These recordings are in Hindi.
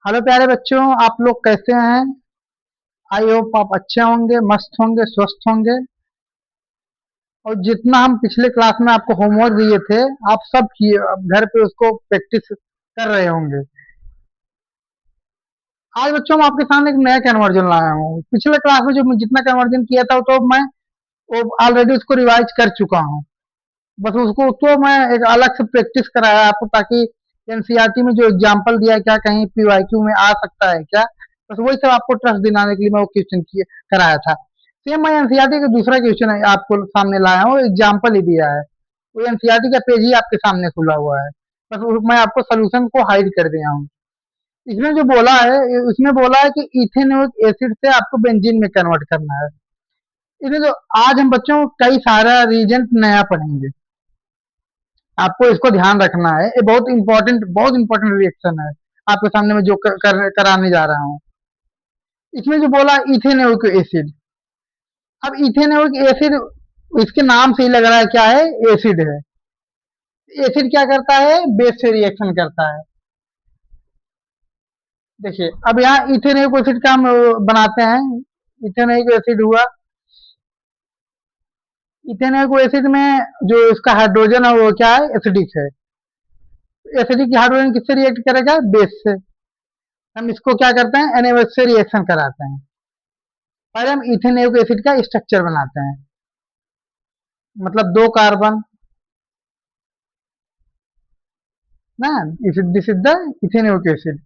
हेलो प्यारे बच्चों, आप लोग कैसे हैं? आई होप आप अच्छे होंगे, मस्त होंगे, स्वस्थ होंगे। और जितना हम पिछले क्लास में आपको होमवर्क दिए थे, आप सब किए, अब घर पे उसको प्रैक्टिस कर रहे होंगे। आज बच्चों मैं आपके सामने एक नया कन्वर्जन लाया हूँ। पिछले क्लास में जो मैं जितना कन्वर्जन किया था तो मैं वो ऑलरेडी उसको रिवाइज कर चुका हूँ। बस उसको तो मैं एक अलग से प्रैक्टिस कराया आपको, ताकि एनसीईआरटी में जो एग्जाम्पल दिया है, क्या कहीं पीवाईक्यू में आ सकता है क्या, बस वही सब आपको ट्रस्ट दिलाने के लिए मैं वो क्वेश्चन किए कराया था। सेम मैं एनसीईआरटी का दूसरा क्वेश्चन आपको सामने लाया हूँ, एग्जाम्पल ही दिया है। वो एनसीईआरटी का पेज ही आपके सामने खुला हुआ है, बस मैं आपको सोल्यूशन को हाइड कर दिया हूँ। इसमें जो बोला है, इसमें बोला है कि इथेनोइक एसिड से आपको बेंजीन में कन्वर्ट करना है। इसमें जो आज हम बच्चों कई सारा रीजेंट नया पढ़ेंगे, आपको इसको ध्यान रखना है। ये बहुत इंपॉर्टेंट रिएक्शन है आपके सामने में जो कराने जा रहा हूँ। इसमें जो बोला इथेनोइक एसिड, अब इथेनोइक एसिड इसके नाम से ही लग रहा है क्या है, एसिड है। एसिड क्या करता है, बेस से रिएक्शन करता है। देखिए अब यहाँ इथेनोइक एसिड का हम बनाते हैं। इथेनोइक एसिड हुआ, इथेनोइक एसिड में जो इसका हाइड्रोजन है वो क्या है, एसिडिक है। एसिडिक हाइड्रोजन किससे रिएक्ट करेगा, बेस से। हम इसको क्या करते हैं, NaOH से रिएक्शन कराते हैं। पहले हम इथेनोइक एसिड का स्ट्रक्चर बनाते हैं, मतलब दो कार्बन ना, this is the ethanoic acid.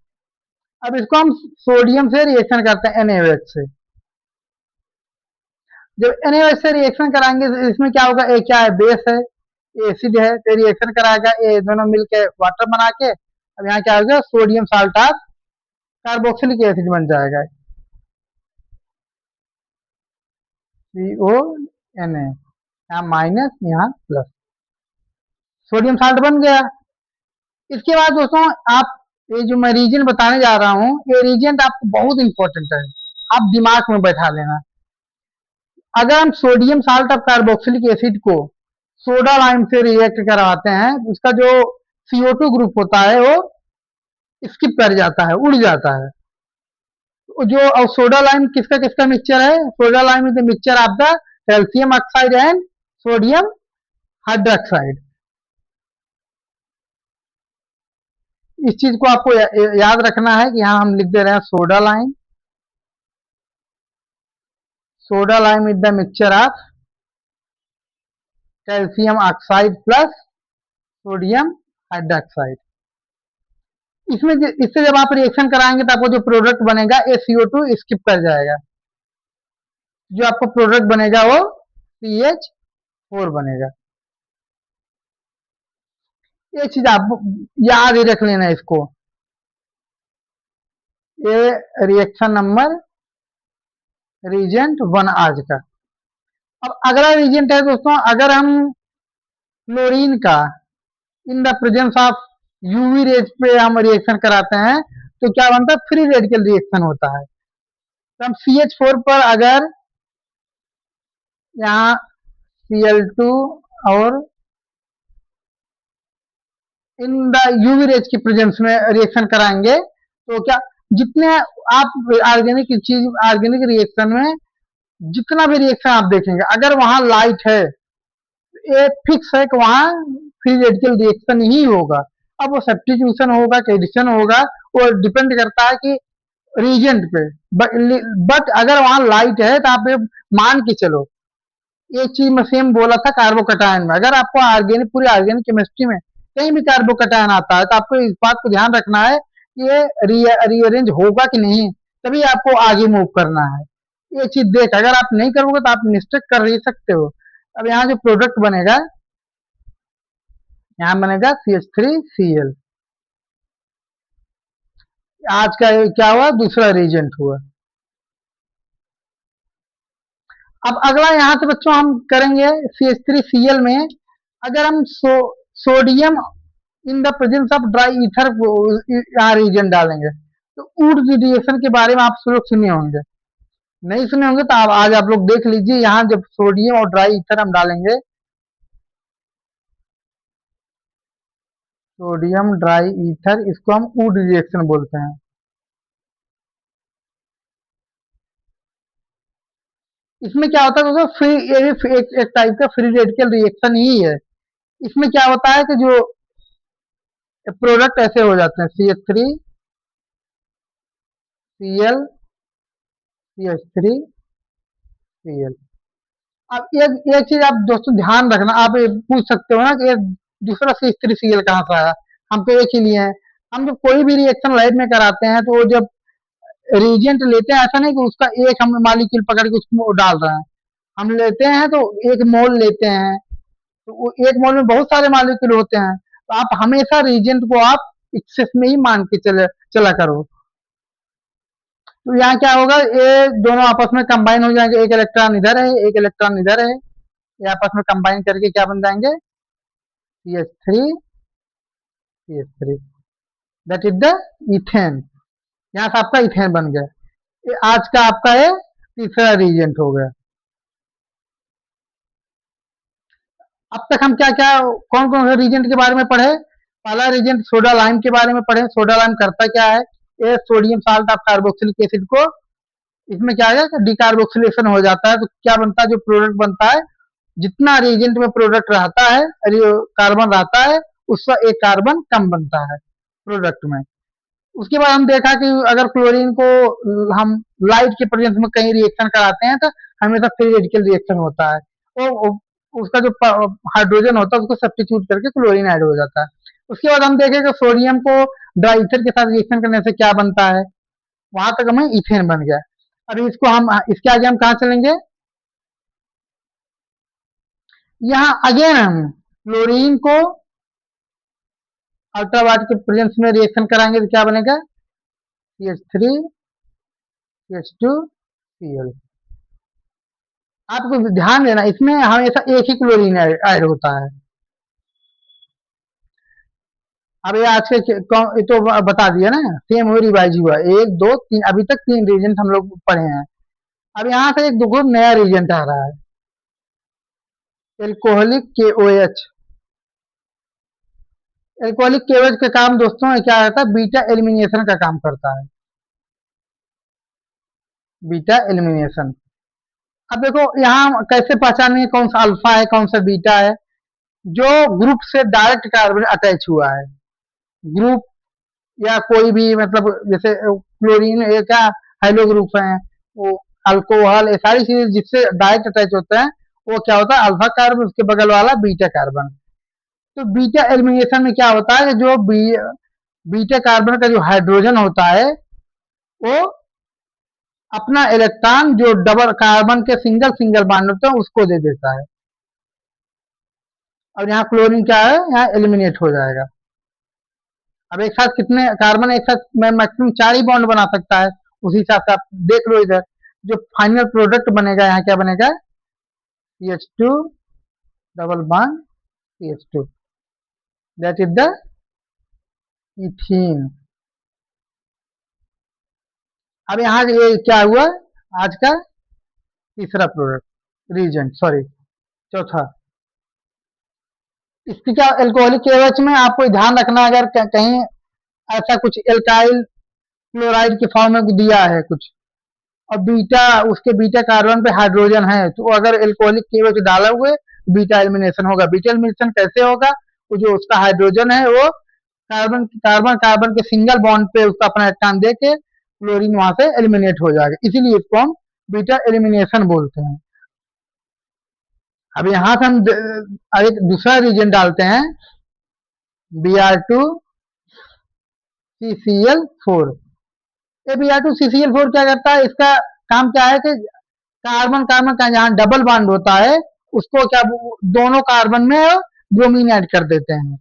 अब इसको हम सोडियम से रिएक्शन करते हैं, NaOH से। जब NaOH से रिएक्शन कराएंगे तो इसमें क्या होगा, ए क्या है, बेस है, एसिड है, तो रिएक्शन कराएगा, ये दोनों मिलके वाटर बना के अब यहाँ क्या होगा, sodium salt of carboxylic acid बन जाएगा, CONA। यहाँ माइनस, यहाँ प्लस, सोडियम साल्ट बन गया। इसके बाद दोस्तों आप, ये जो मैं रीजन बताने जा रहा हूँ, ये रीजन आपको बहुत इंपॉर्टेंट है, आप दिमाग में बैठा लेना। अगर हम sodium salt of carboxylic acid को सोडा लाइम से रिएक्ट करवाते हैं, तो उसका जो CO2 ग्रुप होता है वो स्किप कर जाता है, उड़ जाता है। तो जो सोडा लाइम किसका किसका मिक्सचर है, soda lime is the mixture of the calcium oxide and sodium hydroxide. इस चीज को आपको याद रखना है कि यहाँ हम लिख दे रहे हैं soda lime. Soda lime is the mixture of calcium oxide plus sodium hydroxide. इससे जब आप रिएक्शन कराएंगे तो आपको जो प्रोडक्ट बनेगा, ये CO2 स्किप कर जाएगा। जो आपका प्रोडक्ट बनेगा वो CH4 बनेगा। ये चीज आप याद ही रख लेना इसको। ये रिएक्शन नंबर रीजेंट 1 आज का। अब अगला रीजेंट है दोस्तों, अगर हम क्लोरीन का in the presence of UV rays पे हम रिएक्शन कराते हैं तो क्या बनता है, फ्री रेडिकल रिएक्शन होता है। तो हम CH4 पर अगर यहाँ Cl2 और इन द यूवी रेज की प्रेजेंस में रिएक्शन कराएंगे तो क्या, जितने आप ऑर्गेनिक रिएक्शन में जितना भी रिएक्शन आप देखेंगे, अगर वहां लाइट है, ये फिक्स है कि वहां फ्री रेडिकल रिएक्शन ही होगा। अब वो सब्स्टिट्यूशन होगा कि एडिशन होगा, वो डिपेंड करता है कि रीजेंट पे। बट अगर वहां लाइट है तो आप ये मान के चलो, एक चीज मैं सेम बोला था कार्बोकटायन में, अगर आपको ऑर्गेनिक पूरी ऑर्गेनिक केमिस्ट्री में कहीं भी कार्बोकटायन आता है तो आपको इस बात को ध्यान रखना है कि ये रीअरेंज होगा कि नहीं, तभी आपको आगे मूव करना है। ये चीज देख, अगर आप नहीं करोगे तो आप मिस्टेक कर ही सकते हो। अब यहाँ जो प्रोडक्ट बनेगा, यहाँ बनेगा CH3Cl। आज का क्या हुआ, दूसरा रीजेंट हुआ। अब अगला यहाँ से बच्चों हम करेंगे CH3Cl में, अगर हम sodium in the presence of dry ether को यहाँ रीजन डालेंगे तो वुड रिएक्शन के बारे में आप लोग सुने होंगे। नहीं सुने होंगे तो आप आज आप लोग देख लीजिए, यहाँ जब सोडियम और ड्राई ईथर हम डालेंगे, सोडियम ड्राई ईथर, इसको हम वुड रिएक्शन बोलते हैं। इसमें क्या होता है दोस्तों, फ्री, ये भी एक टाइप का फ्री रेडिकल रिएक्शन ही है। इसमें क्या होता है कि जो प्रोडक्ट ऐसे हो जाते हैं, CH3 CL CH3 CL। अब एक चीज आप दोस्तों ध्यान रखना, आप ये पूछ सकते हो ना कि ये दूसरा CH3 CL कहाँ से आया, हम तो एक ही लिए हैं। हम जब कोई भी रिएक्शन लैब में कराते हैं तो वो जब रिएजेंट लेते हैं, ऐसा नहीं कि उसका एक हम मॉलिक्यूल पकड़ के उसमें डाल रहे हैं। हम लेते हैं तो एक मोल लेते हैं, तो वो एक मोल में बहुत सारे मॉलिक्यूल होते हैं, तो आप हमेशा रिएजेंट को आप एक्सेस में ही मान के चला करो। तो यहाँ क्या होगा, ये दोनों आपस में कंबाइन हो जाएंगे, एक इलेक्ट्रॉन इधर है, एक इलेक्ट्रॉन इधर है, ये आपस में कंबाइन करके क्या बन जाएंगे, CH3 that is the ethane. यहाँ से आपका इथेन बन गया। ये आज का आपका ये तीसरा रीजेंट हो गया। अब तक हम क्या क्या कौन कौन से रीजेंट के बारे में पढ़े। पहला रीजेंट सोडा लाइम के बारे में पढ़े। सोडा लाइम करता क्या है, ये sodium salt of carboxylic acid को, इसमें क्या है कि डिकार्बोक्सिलेशन हो जाता है, तो क्या बनता है, जो प्रोडक्ट बनता है, जितना रिएजेंट में प्रोडक्ट रहता है, कार्बन रहता है, उसका एक कार्बन कम बनता है प्रोडक्ट में। उसके बाद हम देखा कि अगर क्लोरीन को हम लाइट के प्रेजेंस में कहीं रिएक्शन कराते हैं तो हमेशा फ्री रेडिकल रिएक्शन होता है, वो उसका जो हाइड्रोजन होता है उसको सब्स्टिट्यूट करके क्लोरीन ऐड हो जाता है। उसके बाद हम देखें कि सोडियम को ड्राइथर के साथ रिएक्शन करने से क्या बनता है, वहां तक हमें इथेन बन गया। अभी इसको हम, इसके आगे हम कहाँ चलेंगे, यहाँ अगेन हम क्लोरीन को अल्ट्रावायलेट के प्रेजेंस में रिएक्शन कराएंगे तो क्या बनेगा, CH3 CH2Cl। आपको ध्यान देना, इसमें हमेशा एक ही क्लोरीन ऐड होता है। अब ये आज के ये तो बता दिया ना, सेम हो रिवाइज हुआ, एक दो तीन, अभी तक तीन रीजन हम लोग पढ़े हैं। अब यहाँ से एक दो नया रीजन आ रहा है, एल्कोहलिक KOH। एल्कोहलिक KOH का काम दोस्तों क्या रहता है, बीटा एलिमिनेशन का काम करता है, बीटा एलिमिनेशन। अब देखो यहाँ कैसे पहचानेंगे कौन सा अल्फा है कौन सा बीटा है, जो ग्रुप से डायरेक्ट कार्बन अटैच हुआ है, ग्रुप या कोई भी मतलब जैसे क्लोरीन ये क्या हाइलो ग्रुप है, वो अल्कोहल, ये सारी चीजें जिससे डायरेक्ट अटैच होते हैं वो क्या होता है, अल्फा कार्बन, उसके बगल वाला बीटा कार्बन। तो बीटा एलिमिनेशन में क्या होता है कि जो बीटा कार्बन का जो हाइड्रोजन होता है वो अपना इलेक्ट्रॉन जो डबल कार्बन के सिंगल सिंगल बॉन्ड होते हैं उसको दे देता है। और यहाँ क्लोरीन क्या है, यहाँ एलिमिनेट हो जाएगा। अब एक साथ कितने कार्बन, एक साथ में मैक्सिमम 4 ही बॉन्ड बना सकता है, उसी हिसाब से आप देख लो इधर जो फाइनल प्रोडक्ट बनेगा, यहाँ क्या बनेगा, CH2 double bond CH2 that is the ethene. अब यहाँ ये क्या हुआ, आज का तीसरा प्रोडक्ट रीजेंट, सॉरी चौथा। इसकी क्या, एल्कोहलिक KOH में आपको ध्यान रखना, अगर कहीं ऐसा कुछ एल्काइल क्लोराइड के फॉर्म में दिया है कुछ, और बीटा, उसके बीटा कार्बन पे हाइड्रोजन है, तो अगर एल्कोहलिक KOH डाला हुए बीटा एलिमिनेशन होगा। बीटा एलिमिनेशन कैसे होगा, वो जो उसका हाइड्रोजन है वो कार्बन कार्बन कार्बन के सिंगल बॉन्ड पे उसका अपना इलेक्ट्रॉन दे के क्लोरीन वहां से एलिमिनेट हो जाएगा, इसीलिए इसको हम बीटा एलिमिनेशन बोलते हैं। अब यहां से हम एक दूसरा रीजन डालते हैं, Br2CCl4। ये Br2CCl4 क्या करता है, इसका काम क्या है कि कार्बन कार्बन का जहां डबल बॉन्ड होता है उसको क्या, दोनों कार्बन में ब्रोमीन ऐड कर देते हैं।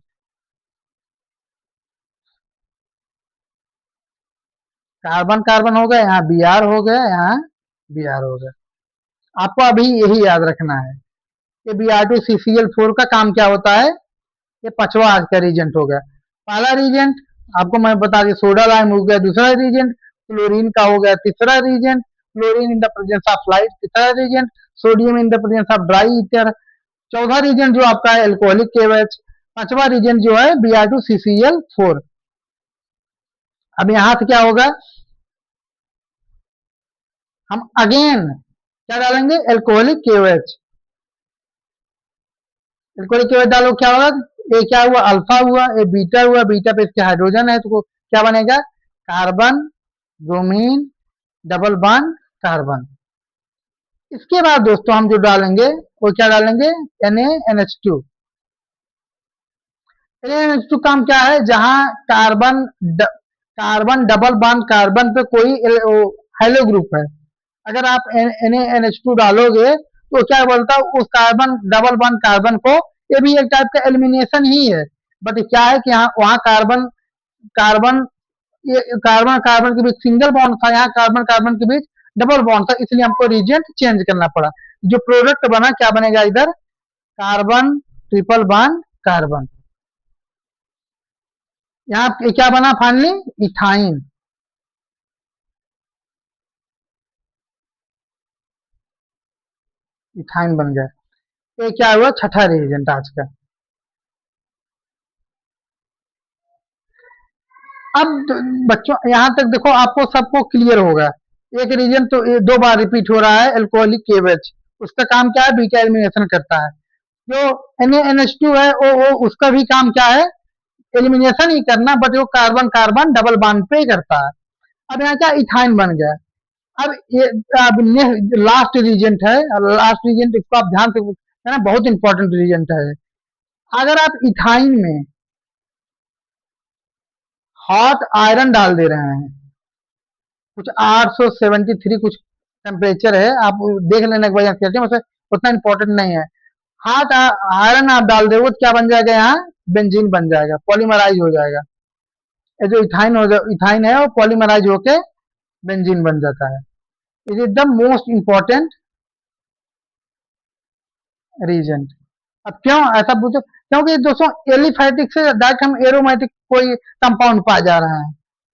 कार्बन कार्बन हो गया, यहाँ Br हो गया, यहाँ Br हो गया। आपको अभी यही याद रखना है कि Br2CCl4 का काम क्या होता है। ये पांचवा आज का रीजेंट हो गया। पहला रीजेंट आपको मैं बता दी, सोडा लाइम हो गया। दूसरा रीजेंट क्लोरीन का हो गया। तीसरा reagent chlorine in the presence of light. तीसरा reagent sodium in the presence of dry ether. चौथा रीजेंट जो आपका है एल्कोहलिक KOH। पांचवा रीजेंट जो है Br2CCl4। अब यहां से क्या होगा, हम अगेन क्या डालेंगे, एल्कोहलिक केओएच। एल्कोहलिक केओएच डालो, क्या होगा, ये क्या हुआ, अल्फा हुआ, ये बीटा हुआ, बीटा पे इसके हाइड्रोजन है तो क्या बनेगा, carbon, bromine, double bond, carbon. इसके बाद दोस्तों हम जो डालेंगे वो क्या डालेंगे, NaNH2। NaNH2 काम क्या है, जहां कार्बन डबल बॉन्ड कार्बन पे कोई हेलो ग्रुप है, अगर आप NaNH2 डालोगे तो क्या बोलता है, उस कार्बन डबल बॉन्ड कार्बन को, ये भी एक टाइप का एलिमिनेशन ही है, बट क्या है कि यहाँ वहां कार्बन कार्बन ये कार्बन कार्बन के बीच सिंगल बॉन्ड था, यहाँ कार्बन कार्बन के बीच डबल बॉन्ड था, इसलिए हमको रीजेंट चेंज करना पड़ा। जो प्रोडक्ट बना क्या बनेगा इधर, कार्बन ट्रिपल बॉन्ड कार्बन। यहाँ क्या बना फाइनली, इथाइन। इथाइन बन गया। ये क्या हुआ, छठा रिएजेंट आज का। अब बच्चों यहाँ तक देखो, आपको सबको क्लियर होगा। एक रीजन तो ये 2 बार रिपीट हो रहा है, एल्कोहलिक केवेज, उसका काम क्या है, बीटा एलिमिनेशन करता है। जो NaNH2 है वो उसका भी काम क्या है, एलिमिनेशन ही करना, बट वो कार्बन कार्बन डबल बॉन्ड पे करता है। अब यहाँ क्या, इथाइन बन गया। अब ये अब लास्ट रीजेंट है, लास्ट रीजेंट इसको आप ध्यान से, है ना, बहुत इंपॉर्टेंट रीजेंट है। अगर आप इथाइन में हॉट आयरन डाल दे रहे हैं, कुछ 873 कुछ टेम्परेचर है, आप देख लेना एक बार, कहते हैं उतना इंपॉर्टेंट नहीं है। हॉट आयरन आप डाल दोगे तो क्या बन जाएगा, यहाँ बेंजीन बन जाएगा, पॉलीमराइज हो जाएगा। ये जो इथाइन है वो पॉलीमराइज होके बेंजीन बन जाता है। It is the most important reason. अब क्यों ऐसा पूछो, क्योंकि दोस्तों एलिफैटिक से डायरेक्ट हम एरोमेटिक कोई कंपाउंड पा जा रहे हैं,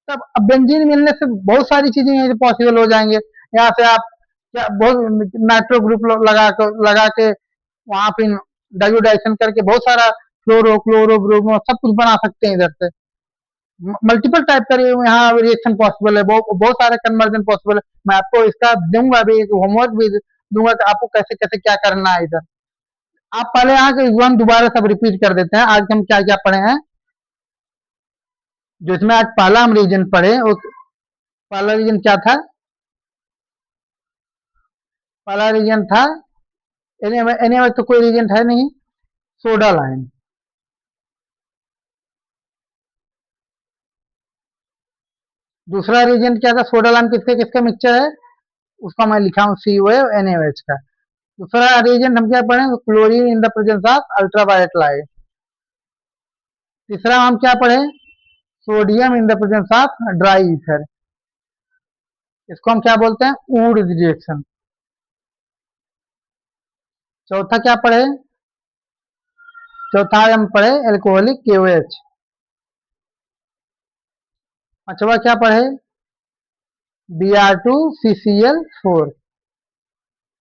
तब अब बेंजीन मिलने से बहुत सारी चीजें यहाँ से पॉसिबल हो जाएंगे। यहाँ से आप बहुत नाइट्रो ग्रुप लगा के वहां पे डाइयोडाइशन करके बहुत सारा फ्लोरो क्लोरो ब्रोमो सब कुछ बना सकते हैं इधर से। मल्टीपल टाइप का यहाँ रिएक्शन पॉसिबल है, बहुत सारे कन्वर्जन पॉसिबल है। मैं आपको इसका दूंगा भी, होमवर्क भी दूंगा कि आपको कैसे कैसे क्या करना है इधर। आप पहले यहाँ के एग्जाम दोबारा सब रिपीट कर देते हैं, आज हम क्या क्या पढ़े हैं। जो इसमें आज पहला हम रीजन पढ़े, वो पहला रीजन क्या था, पहला रीजन था एनी तो कोई रीजन है नहीं, सोडा लाइन। दूसरा रीजन क्या था, सोडा लाइन किसके किसका मिक्सचर है, उसका मैं लिखा हूँ CONaOH का। दूसरा रीजन हम क्या पढ़े, chlorine in the presence of ultraviolet light. तीसरा हम क्या पढ़े, sodium in the presence of dry ether, इसको हम क्या बोलते हैं, वुड रिएक्शन। चौथा क्या पढ़े, चौथा हम पढ़े एल्कोहलिक KOH। पांचवा क्या पढ़े, Br2CCl4।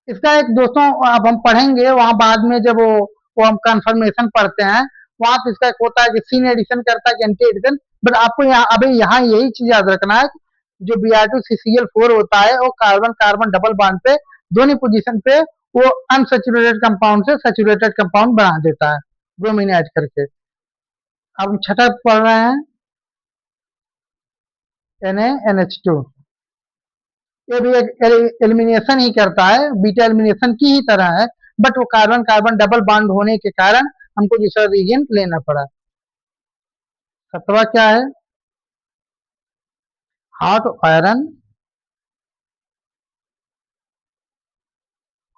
इसका एक दोस्तों अब हम पढ़ेंगे वहां बाद में, जब वो हम कंफर्मेशन पढ़ते हैं, वहां पे इसका एक होता है कि सीन एडिशन करता है कि एंटी एडिशन। बट आपको यहाँ अभी यहाँ यही चीज याद रखना है, जो Br2CCl4 होता है वो कार्बन कार्बन डबल बॉन्ड पे दोनों पोजीशन पे वो अनसेचुरेटेड कंपाउंड से सेचुरेटेड कंपाउंड बना देता है, ब्रोमीन ऐड करके। अब हम छठा पढ़ रहे हैं, NaNH2। ये भी एक एलिमिनेशन ही करता है, बीटा एलिमिनेशन की ही तरह है, बट वो कार्बन कार्बन डबल बॉन्ड होने के कारण हमको दूसरा रीजन लेना पड़ा। सत्रवा क्या है, हॉट आयरन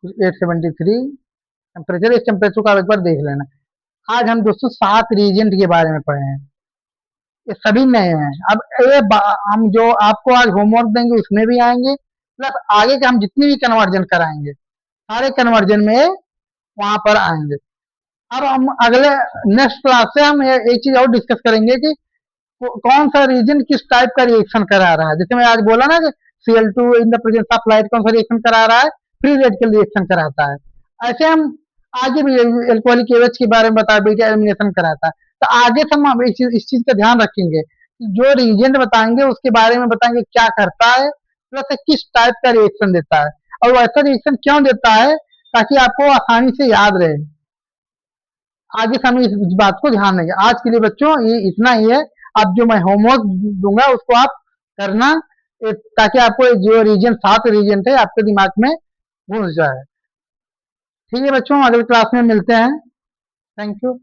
873 टेम्परेचर, इस टेम्परेचर का एक बार देख लेना। आज हम दोस्तों 7 रीजेंट के बारे में पढ़े हैं, ये सभी नए हैं। अब हम जो आपको आज होमवर्क देंगे उसमें भी आएंगे, प्लस आगे के हम जितने भी कन्वर्जन कराएंगे सारे कन्वर्जन में वहां पर आएंगे। अब हम अगले नेक्स्ट क्लास से हम एक चीज और डिस्कस करेंगे कि कौन सा रीजन किस टाइप का रिएक्शन करा रहा है। जैसे मैं आज बोला ना कि Cl2 in the presence of light कौन सा रिएक्शन करा रहा है, फ्री रेडिकल रिएक्शन कराता है। ऐसे हम आगे भी एल्कोहलिक KOH के बारे में बता, बीटा एलिमिनेशन कराता है। तो आगे से हम इस चीज का ध्यान रखेंगे, जो रीजेंट बताएंगे उसके बारे में बताएंगे क्या करता है, प्लस किस टाइप का रिएक्शन देता है। और वो ऐसा रिएक्शन क्यों देता है, ताकि आपको आसानी से याद रहे। आगे से हम इस बात को ध्यान देंगे। आज के लिए बच्चों ये इतना ही है। अब जो मैं होमवर्क दूंगा उसको आप करना, ताकि आपको जो रीजन 7 रीजन थे आपके दिमाग में घुस जाए। ठीक है बच्चों, अगले क्लास में मिलते हैं। Thank you.